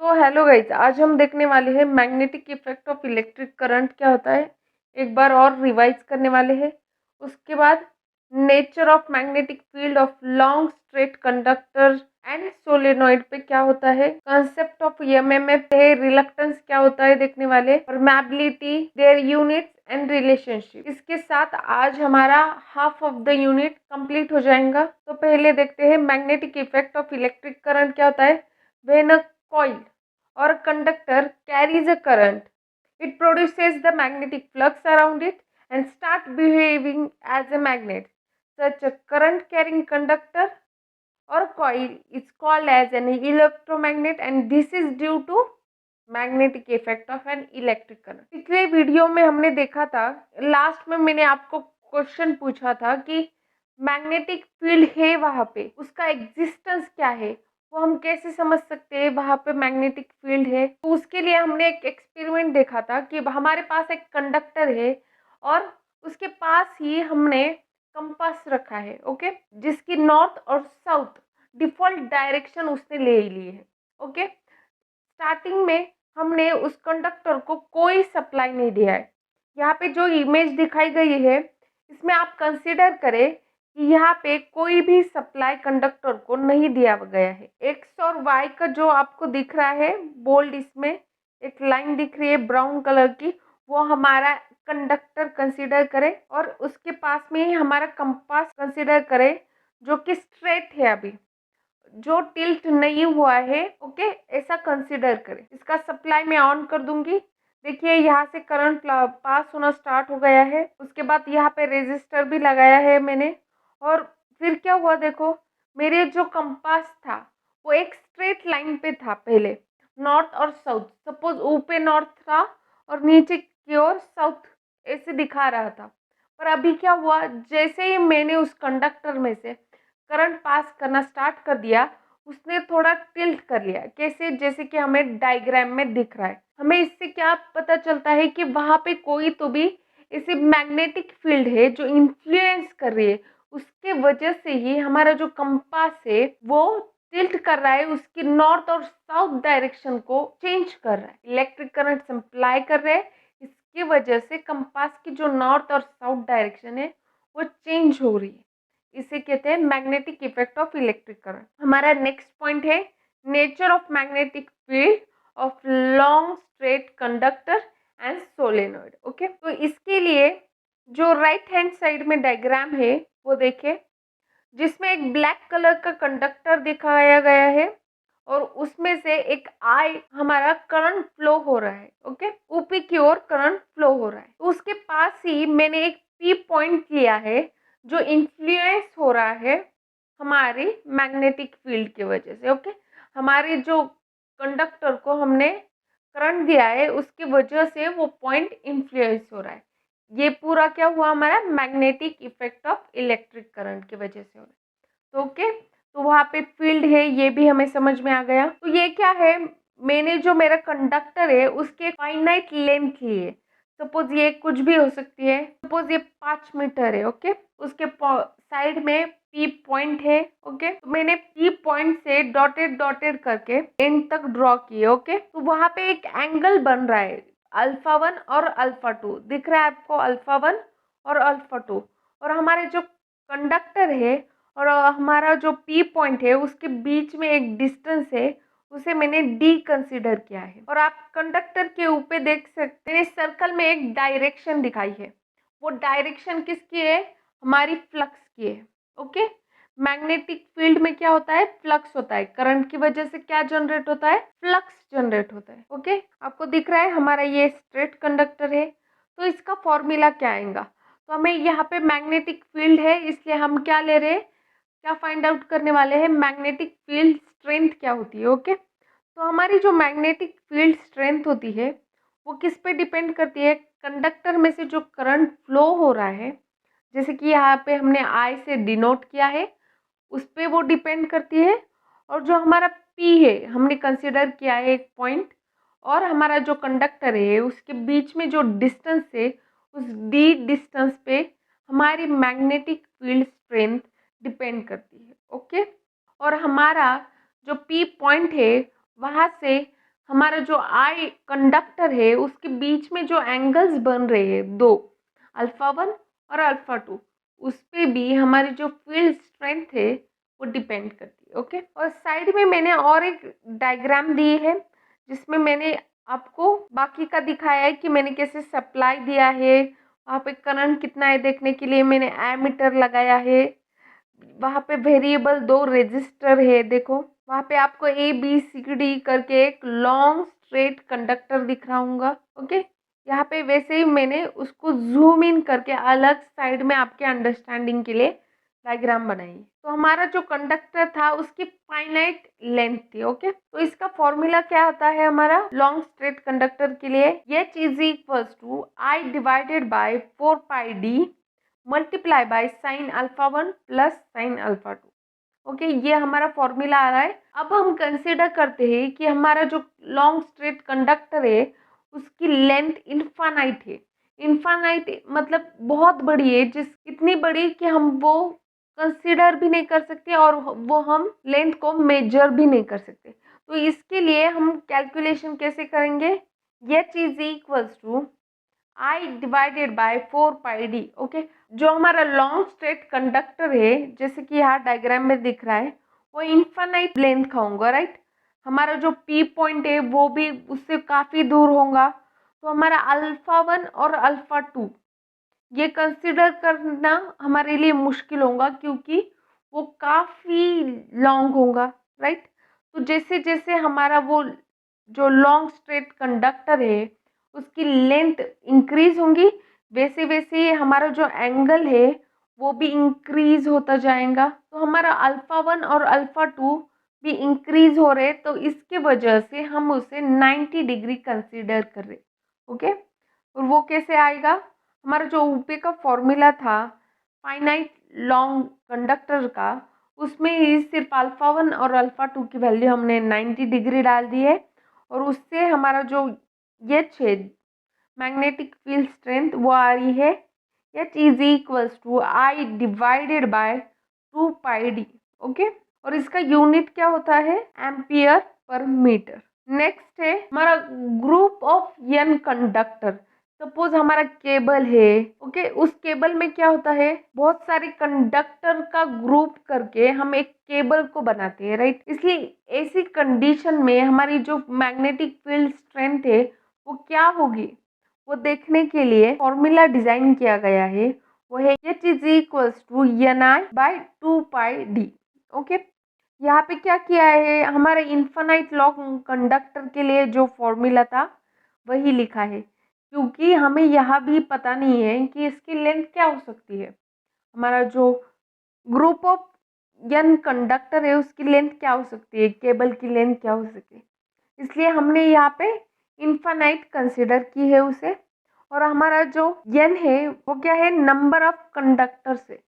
तो hello guys, आज हम देखने वाले हैं magnetic effect of electric current क्या होता है। एक बार और रिवाइज करने वाले हैं। उसके बाद nature of magnetic field of long straight conductor and solenoid पे क्या होता है। कंसेप्ट ऑफ एमएमएफ है, रिलक्टेंस क्या होता है देखने वाले, permeability, their units and relationship. इसके साथ आज हमारा half of the unit complete हो जाएगा। तो पहले देखते हैं magnetic effect of electric current क्या होता है। When a coil or a conductor carries a current, it produces the magnetic flux around it and start behaving as a magnet. Such a current carrying conductor or coil is called as an electromagnet and this is due to magnetic effect of an electric current. पिछले video में हमने देखा था, last में मैंने आपको question पूछा था कि मैग्नेटिक फील्ड है वहां पे, उसका एग्जिस्टेंस क्या है, वो हम कैसे समझ सकते हैं वहां पे मैग्नेटिक फील्ड है। तो उसके लिए हमने एक एक्सपेरिमेंट देखा था कि हमारे पास एक कंडक्टर है और उसके पास ही हमने कंपास रखा है, ओके, जिसकी नॉर्थ और साउथ डिफॉल्ट डायरेक्शन उसने ले ली है, ओके। स्टार्टिंग में हमने उस कंडक्टर को कोई सप्लाई नहीं दिया है। यहाँ पे जो इमेज दिखाई गई है, इसमें आप कंसीडर करें कि यहाँ पे कोई भी सप्लाई कंडक्टर को नहीं दिया गया है। एक्स और वाई का जो आपको दिख रहा है बोल्ड, इसमें एक लाइन दिख रही है ब्राउन कलर की, वो हमारा कंडक्टर कंसीडर करें और उसके पास में ही हमारा कंपास कंसीडर करें जो कि स्ट्रेट है, अभी जो टिल्ट नहीं हुआ है, ओके, ऐसा कंसीडर करें। इसका सप्लाई मैं ऑन कर दूंगी। देखिए यहाँ से करंट पास होना स्टार्ट हो गया है। उसके बाद यहाँ पे रेजिस्टर भी लगाया है मैंने और फिर क्या हुआ देखो, मेरे जो कंपास था वो एक स्ट्रेट लाइन पे था, पहले नॉर्थ और साउथ, सपोज ऊपर नॉर्थ था और नीचे की ओर साउथ ऐसे दिखा रहा था। पर अभी क्या हुआ, जैसे ही मैंने उस कंडक्टर में से करंट पास करना स्टार्ट कर दिया, उसने थोड़ा टिल्ट कर लिया। कैसे, जैसे कि हमें डायग्राम में दिख रहा है। हमें इससे क्या पता चलता है कि वहां पे कोई तो भी ऐसी मैग्नेटिक फील्ड है जो इन्फ्लुएंस कर रही है। उसके वजह से ही हमारा जो कंपास है वो टिल्ट कर रहा है, उसकी नॉर्थ और साउथ डायरेक्शन को चेंज कर रहा है। इलेक्ट्रिक करंट सप्लाई कर रहे हैं, इसकी वजह से कंपास की जो नॉर्थ और साउथ डायरेक्शन है वो चेंज हो रही है। इसे कहते हैं magnetic effect of electric current. हमारा नेक्स्ट पॉइंट है nature of magnetic field of long straight conductor and solenoid, okay. तो इसके लिए जो राइट हैंड साइड में डायग्राम है वो देखें, जिसमें एक ब्लैक कलर का कंडक्टर दिखाया गया है और उसमें से एक आई हमारा करंट फ्लो हो रहा है, ओके, ऊपी की ओर करंट फ्लो हो रहा है। तो उसके पास ही मैंने एक पी पॉइंट लिया है जो इन्फ्लुएंस हो रहा है हमारी मैग्नेटिक फील्ड की वजह से, ओके। हमारे जो कंडक्टर को हमने करंट दिया है उसकी वजह से वो पॉइंट इन्फ्लुएंस हो रहा है। ये पूरा क्या हुआ, हमारा magnetic effect of electric current की वजह से हो रहा है। तो ओके, तो वहाँ पे फील्ड है, ये भी हमें समझ में आ गया। तो ये क्या है, मैंने जो मेरा कंडक्टर है उसके फाइनाइट लेंथ ली है। सपोज ये कुछ भी हो सकती है, सपोज ये 5 मीटर है, ओके। उसके साइड में पी पॉइंट है, ओके। तो मैंने पी पॉइंट से डॉटेड डॉटेड करके एंड तक ड्रॉ किए, ओके। तो वहां पे एक एंगल बन रहा है, अल्फा 1 और अल्फा 2 दिख रहा है आपको, अल्फा 1 और अल्फा 2। और हमारे जो कंडक्टर है और हमारा जो पी पॉइंट है उसके बीच में एक डिस्टेंस है, उसे मैंने डी कंसीडर किया है। और आप कंडक्टर के ऊपर देख सकते हैं सर्कल में एक डायरेक्शन दिखाई है। वो डायरेक्शन किसकी है, हमारी फ्लक्स की है, ओके। मैग्नेटिक फील्ड में क्या होता है, फ्लक्स होता है। करंट की वजह से क्या जनरेट होता है, फ्लक्स जनरेट होता है, ओके। आपको दिख रहा है हमारा ये स्ट्रेट कंडक्टर है, तो इसका फॉर्मूला क्या आएगा। तो हमें यहाँ पे मैग्नेटिक फील्ड है, इसलिए हम क्या ले रहे हैं, क्या फाइंड आउट करने वाले हैं, मैग्नेटिक फील्ड स्ट्रेंथ क्या होती है, ओके। तो हमारी जो मैग्नेटिक फील्ड स्ट्रेंथ होती है वो किस पे डिपेंड करती है, कंडक्टर में से जो करंट फ्लो हो रहा है, जैसे कि यहाँ पे हमने आई से डिनोट किया है, उस पर वो डिपेंड करती है। और जो हमारा पी है हमने कंसिडर किया है एक पॉइंट, और हमारा जो कंडक्टर है उसके बीच में जो डिस्टेंस है, उस डी डिस्टेंस पे हमारी मैग्नेटिक फील्ड स्ट्रेंथ डिपेंड करती है, ओके। और हमारा जो पी पॉइंट है वहाँ से हमारा जो आई कंडक्टर है उसके बीच में जो एंगल्स बन रहे हैं दो, अल्फा 1 और अल्फा 2, उस पे भी हमारी जो फील्ड स्ट्रेंथ है वो डिपेंड करती है। ओके, और साइड में मैंने और एक डायग्राम दी है जिसमें मैंने आपको बाकी का दिखाया है कि मैंने कैसे सप्लाई दिया है, वहाँ पे करंट कितना है देखने के लिए मैंने एमीटर लगाया है, वहाँ पे वेरिएबल 2 रेजिस्टर है, देखो वहाँ पे आपको ए बी सी डी करके एक लॉन्ग स्ट्रेट कंडक्टर दिख रहा होगा। ओके, यहाँ पे वैसे ही मैंने उसको जूम इन करके अलग साइड में आपके अंडरस्टैंडिंग के लिए डायग्राम बनाई। तो हमारा जो कंडक्टर था उसकी फाइनाइट लेंथ थी। ओके, तो इसका फॉर्मूला क्या होता है हमारा लॉन्ग स्ट्रेट कंडक्टर के लिए, H is equals to I divided by 4 pi D multiply by sine alpha 1 plus sine alpha 2। Okay, ये हमारा फॉर्मूला आ रहा है। अब हम कंसिडर करते हैं कि हमारा जो लॉन्ग स्ट्रेट कंडक्टर है उसकी लेंथ इनफाइनाइट है। इनफाइनाइट मतलब बहुत बड़ी है, जिस इतनी बड़ी कि हम वो कंसिडर भी नहीं कर सकते और वो हम लेंथ को मेजर भी नहीं कर सकते। तो इसके लिए हम कैलकुलेशन कैसे करेंगे, H is equals to I divided by 4 pi D. Okay, जो हमारा लॉन्ग स्ट्रेट कंडक्टर है जैसे कि यहाँ डायग्राम में दिख रहा है वो इनफाइनाइट लेंथ का होगा, राइट। हमारा जो पी पॉइंट है वो भी उससे काफ़ी दूर होगा, तो हमारा अल्फा 1 और अल्फा 2 ये कंसिडर करना हमारे लिए मुश्किल होगा क्योंकि वो काफ़ी लॉन्ग होगा, राइट। तो जैसे जैसे हमारा वो जो लॉन्ग स्ट्रेट कंडक्टर है उसकी लेंथ इंक्रीज होंगी वैसे वैसे हमारा जो एंगल है वो भी इंक्रीज होता जाएगा। तो हमारा अल्फा 1 और अल्फा 2 भी इंक्रीज हो रहे, तो इसके वजह से हम उसे 90 डिग्री कंसिडर कर रहे। ओके, और वो कैसे आएगा, हमारा जो ऊपर का फॉर्मूला था फाइनाइट लॉन्ग कंडक्टर का, उसमें ही सिर्फ अल्फा 1 और अल्फा 2 की वैल्यू हमने 90 डिग्री डाल दी है, और उससे हमारा जो एच है मैग्नेटिक फील्ड स्ट्रेंथ वो आ रही है H is equals to I divided by 2 pi D. Okay, और इसका यूनिट क्या होता है, एम्पियर पर मीटर। नेक्स्ट है हमारा group of N conductor. Suppose हमारा केबल है, ओके, उस केबल में क्या होता है बहुत सारे कंडक्टर का ग्रुप करके हम एक केबल को बनाते हैं, राइट। इसलिए ऐसी कंडीशन में हमारी जो मैग्नेटिक फील्ड स्ट्रेंथ है वो क्या होगी वो देखने के लिए फॉर्मूला डिजाइन किया गया है, वो है H is equals to N I by 2 pi D. Okay, यहाँ पे क्या किया है हमारे इन्फानाइट लॉन्ग कंडक्टर के लिए जो फॉर्मूला था वही लिखा है, क्योंकि हमें यहाँ भी पता नहीं है कि इसकी लेंथ क्या हो सकती है। हमारा जो ग्रुप ऑफ एन कंडक्टर है उसकी लेंथ क्या हो सकती है, केबल की लेंथ क्या हो सकती है, इसलिए हमने यहाँ पे इन्फानाइट कंसिडर की है उसे। और हमारा जो एन है वो क्या है, नंबर ऑफ कंडक्टर से,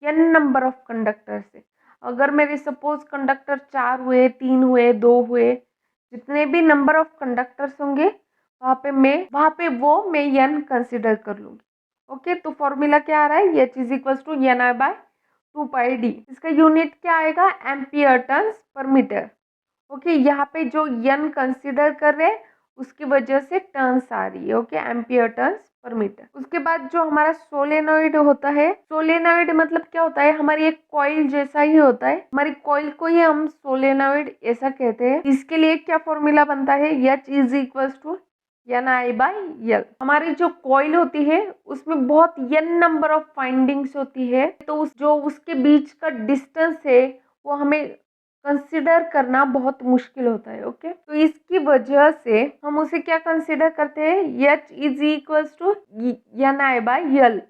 एन नंबर ऑफ कंडक्टर से। अगर मेरे सपोज कंडक्टर 4 हुए, 3 हुए, 2 हुए, जितने भी नंबर ऑफ कंडक्टर्स होंगे वहाँ पे वो मैं एन कंसिडर कर लूँगी। ओके, तो फॉर्मूला क्या आ रहा है, H is equals to N I by 2 pi D. इसका यूनिट क्या आएगा, ampere turns per metre. Okay, यहाँ पे जो एन कंसिडर कर रहे हैं उसकी वजह से टर्न्स आ रही है। Okay, ampere turns per metre. उसके बाद जो हमारा सोलेनॉइड होता है, सोलेनॉइड मतलब क्या होता है, हमारी एक कॉइल जैसा ही होता है, हमारी कॉइल को ही हम सोलेनॉइड ऐसा कहते हैं। इसके लिए क्या फॉर्मूला बनता है, H is equals to N I by L. हमारी जो कॉइल होती है उसमें बहुत एन नंबर ऑफ फाइंडिंग्स होती है, तो उसके बीच का डिस्टेंस है वो हमें कंसिडर करना बहुत मुश्किल होता है। ओके, तो इसकी वजह से हम उसे क्या कंसिडर करते हैं, H is equals to N I by L.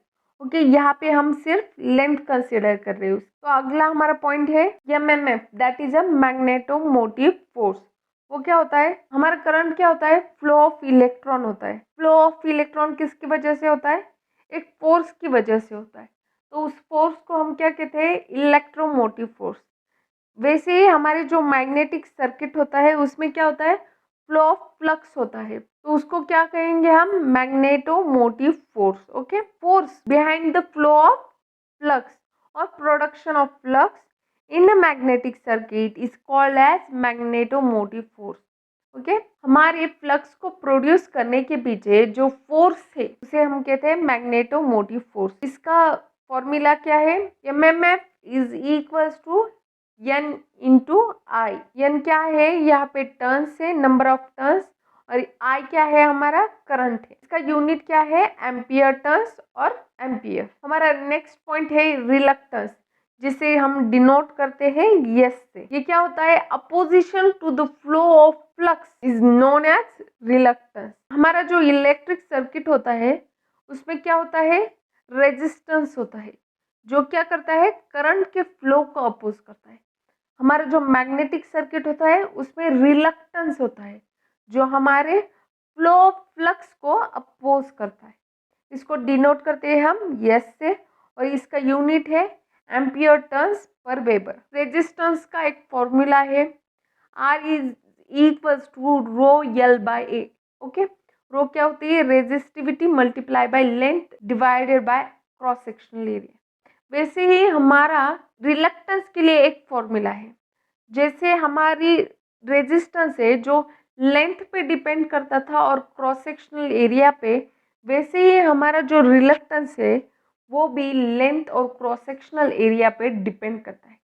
Okay, यहाँ पे हम सिर्फ लेंथ कंसिडर कर रहे हैं। तो अगला हमारा पॉइंट है MMF, that is a magnetomotive force. वो क्या होता है, हमारा करंट क्या होता है, फ्लो ऑफ इलेक्ट्रॉन होता है। फ्लो ऑफ इलेक्ट्रॉन किसकी वजह से होता है, एक फोर्स की वजह से होता है। तो उस फोर्स को हम क्या कहते हैं, इलेक्ट्रोमोटिव फोर्स। वैसे ही हमारे जो मैग्नेटिक सर्किट होता है उसमें क्या होता है, फ्लो ऑफ फ्लक्स होता है, तो उसको क्या कहेंगे हम, magnetomotive force. Okay, force behind the flow of flux or production of flux in a magnetic circuit is called as magnetomotive force. Okay. हमारे फ्लक्स को प्रोड्यूस करने के पीछे जो फोर्स है उसे हम कहते हैं मैग्नेटोमोटिव फोर्स। इसका फॉर्मूला क्या है? MMF is equals to N into I. N क्या है? यहाँ पे टर्न्स है, नंबर ऑफ टर्न्स, और I क्या है? हमारा करंट है। इसका यूनिट क्या है? एम्पियर टर्न्स और एम्पियर। हमारा नेक्स्ट पॉइंट है रिलक्टेंस, जिसे हम डिनोट करते हैं यस से। ये क्या होता है? Opposition to the flow of flux is known as reluctance. हमारा जो इलेक्ट्रिक सर्किट होता है उसमें क्या होता है? रेजिस्टेंस होता है, जो क्या करता है? करंट के फ्लो को अपोज करता है। हमारा जो मैग्नेटिक सर्किट होता है उसमें रिलक्टेंस होता है, जो हमारे फ्लो ऑफ फ्लक्स को अपोज करता है। इसको डिनोट करते हैं हम यस से, और इसका यूनिट है ampere turns per weber. Resistance का एक फॉर्मूला है R is equals to rho L by A। ओके, रो क्या होती है? Resistivity multiply by length divided by cross sectional area. वैसे ही हमारा रिलक्टेंस के लिए एक फॉर्मूला है। जैसे हमारी रेजिस्टेंस है जो लेंथ पे डिपेंड करता था और क्रॉस सेक्शनल एरिया पे, वैसे ही हमारा जो रिलक्टेंस है वो भी लेंथ और क्रॉस सेक्शनल एरिया पे डिपेंड करता है।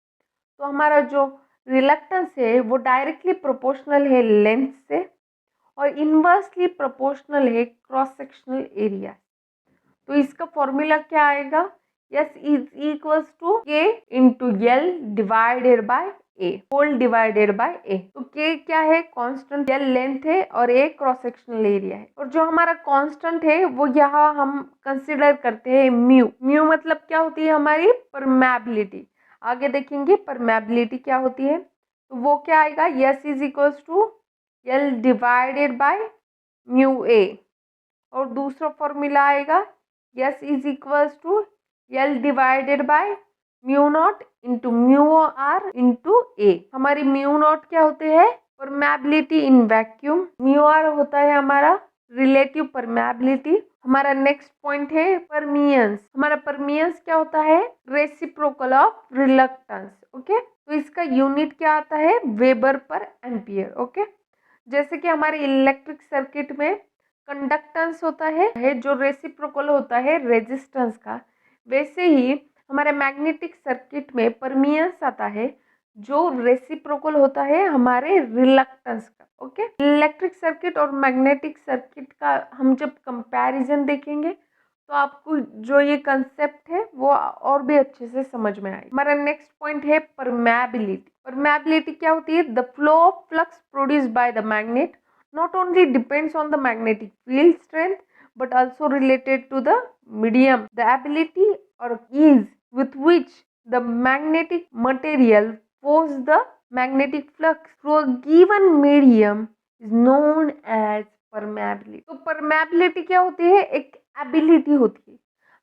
तो हमारा जो रिलक्टेंस है वो डायरेक्टली प्रोपोर्शनल है लेंथ से, और इन्वर्सली प्रोपोर्शनल है क्रॉस सेक्शनल एरिया। तो इसका फॉर्मूला क्या आएगा? S is equals to K into L divided by A, whole divided by A. तो के क्या है? कांस्टेंट। एल लेंथ है और ए क्रॉस सेक्शनल एरिया है, और जो हमारा कांस्टेंट है वो यहाँ हम कंसिडर करते हैं म्यू। म्यू मतलब क्या होती है? हमारी परमेबिलिटी। आगे देखेंगे परमेबिलिटी क्या होती है। तो वो क्या आएगा? S is equals to L divided by mu A, और दूसरा फॉर्मूला आएगा S is equals to L divided by mu naught into mu R into A. हमारी म्यू नॉट क्या होते हैं? Permeability in vacuum. Mu R होता है हमारा रिलेटिव परमेबिलिटी। हमारा नेक्स्ट पॉइंट है परमियंस। हमारा परमियंस क्या होता है? Reciprocal of reluctance. ओके, तो इसका यूनिट क्या आता है? वेबर पर एम्पियर। ओके, जैसे कि हमारे इलेक्ट्रिक सर्किट में कंडक्टेंस होता है जो रेसिप्रोकल होता है रेजिस्टेंस का, वैसे ही हमारे मैग्नेटिक सर्किट में परमियंस आता है जो रेसिप्रोकल होता है हमारे रिलक्टेंस का। ओके, इलेक्ट्रिक सर्किट और मैग्नेटिक सर्किट का हम जब कंपैरिजन देखेंगे तो आपको जो ये कंसेप्ट है वो और भी अच्छे से समझ में आएगा। हमारा नेक्स्ट पॉइंट है परमेबिलिटी। परमेबिलिटी क्या होती है? The flow of flux produced by the magnet not only depends on the magnetic field strength but also related to the medium, the ability or ease with which the magnetic material force the magnetic flux through a given medium is known as permeability। तो permeability क्या होती है? एक ability होती है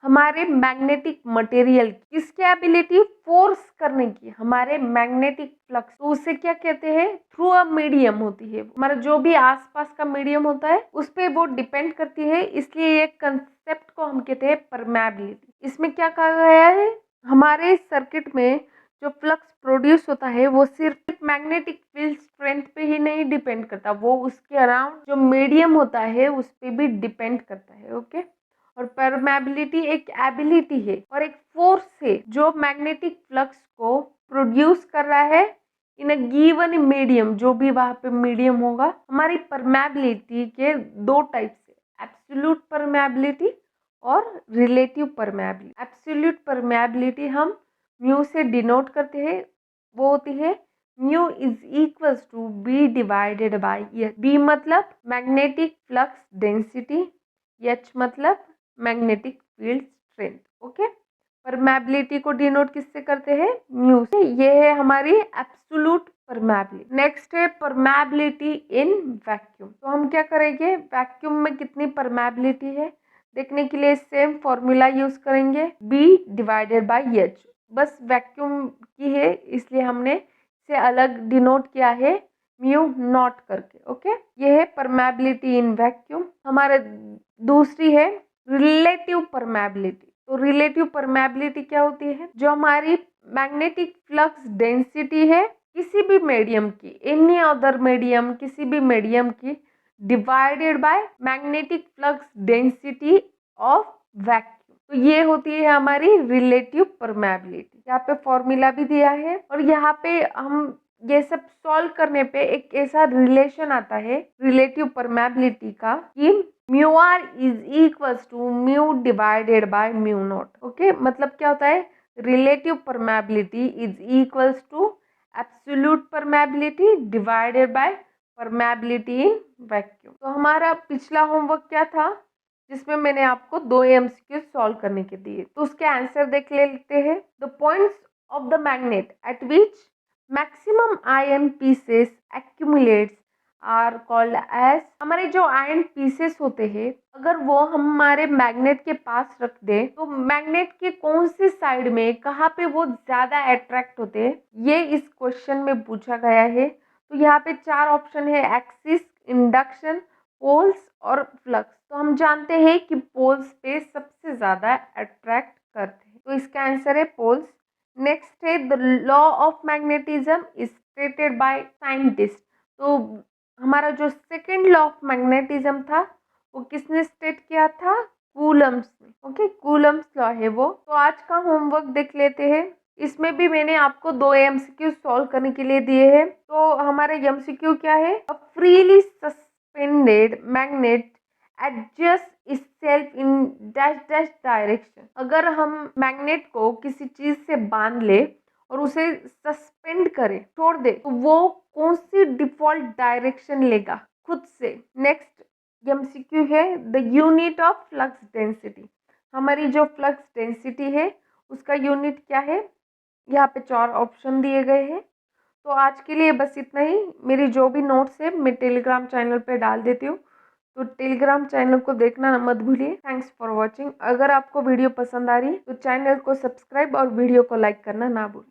हमारे magnetic material, किसकी ability? Force करने की हमारे मैग्नेटिक फ्लक्स। तो उसे क्या कहते हैं? थ्रू अ मीडियम होती है। हमारा जो भी आसपास का मीडियम होता है उस पे वो डिपेंड करती है, इसलिए ये कंसेप्ट को हम कहते हैं परमेबिलिटी। इसमें क्या कहा गया है? हमारे सर्किट में जो फ्लक्स प्रोड्यूस होता है वो सिर्फ मैग्नेटिक फील्ड स्ट्रेंथ पे ही नहीं डिपेंड करता, वो उसके अराउंड जो मीडियम होता है उस पे भी डिपेंड करता है। ओके, और परमेबिलिटी एक एबिलिटी है और एक फोर्स है जो मैग्नेटिक फ्लक्स को प्रोड्यूस कर रहा है इन अ गिवन मीडियम, जो भी वहां पे मीडियम होगा। हमारी परमेबिलिटी के दो टाइप्स है, एब्सोल्यूट परमेबिलिटी और रिलेटिव परमेबिलिटी। एब्सोल्यूट परमेबिलिटी हम म्यू से डिनोट करते हैं, वो होती है mu is equals to B divided by H. B मतलब मैग्नेटिक फ्लक्स डेंसिटी, एच मतलब magnetic field strength. Okay, permeability को डिनोट किससे करते हैं? म्यू से। ये है हमारी एब्सोल्यूट परमेबिलिटी। नेक्स्ट है परमेबिलिटी इन वैक्यूम। तो हम क्या करेंगे? वैक्यूम में कितनी परमेबिलिटी है देखने के लिए सेम फॉर्मूला यूज करेंगे, बी डिवाइडेड बाई एच। बस वैक्यूम की है इसलिए हमने इसे अलग डिनोट किया है म्यू नॉट करके। ओके, ये है परमेबिलिटी इन वैक्यूम। हमारा दूसरी है रिलेटिव परमेबिलिटी। तो रिलेटिव परमेबिलिटी क्या होती है? जो हमारी मैग्नेटिक फ्लक्स डेंसिटी है किसी भी मीडियम की, एनी अदर मीडियम, किसी भी मीडियम की divided by magnetic flux density of vacuum. तो ये होती है हमारी रिलेटिव परमेबिलिटी। यहाँ पे फॉर्मूला भी दिया है और यहाँ पे हम ये सब सॉल्व करने पे एक ऐसा रिलेशन आता है रिलेटिव परमेबिलिटी का कि mu R is equals to mu divided by mu naught. Okay, मतलब क्या होता है, relative permeability is equals to absolute permeability divided by permeability in vacuum. तो हमारा पिछला होमवर्क क्या था, जिसमें मैंने आपको 2 एमसीक्यू सॉल्व करने के दिए, तो उसके आंसर देख लेते हैं। The points of the magnet at which maximum iron pieces accumulates are called as. हमारे जो आयन पीसेस होते हैं, अगर वो हमारे मैग्नेट के पास रख दे तो मैग्नेट के कौन सी साइड में, कहाँ पे वो ज्यादा अट्रैक्ट होते हैं, ये इस क्वेश्चन में पूछा गया है। तो यहाँ पे 4 ऑप्शन है, एक्सिस, इंडक्शन, पोल्स और फ्लक्स। तो हम जानते हैं कि पोल्स पे सबसे ज्यादा अट्रैक्ट करते हैं, तो इसका आंसर है पोल्स। नेक्स्ट है the law of magnetism is stated by scientist. तो हमारा जो सेकेंड लॉ ऑफ मैग्नेटिज्म था वो किसने स्टेट किया था, कूलम्स ने। ओके, कूलम्स लॉ है वो। तो आज का होमवर्क देख लेते हैं। इसमें भी मैंने आपको 2 एमसीक्यू सॉल्व करने के लिए दिए हैं। तो हमारे एमसीक्यू क्या है, a freely suspended magnet adjust itself in dash dash direction. अगर हम मैग्नेट को किसी चीज से बांध ले और उसे सस्पेंड करे, छोड़ दे, तो वो कौन सी डिफॉल्ट डायरेक्शन लेगा खुद से। नेक्स्ट एमसीक्यू है the unit of flux density. हमारी जो फ्लक्स डेंसिटी है उसका यूनिट क्या है, यहाँ पे 4 ऑप्शन दिए गए हैं। तो आज के लिए बस इतना ही। मेरी जो भी नोट्स है मैं टेलीग्राम चैनल पे डाल देती हूँ, तो टेलीग्राम चैनल को देखना मत भूलिए। Thanks for watching. अगर आपको वीडियो पसंद आ रही है तो चैनल को सब्सक्राइब और वीडियो को लाइक करना ना भूलिए।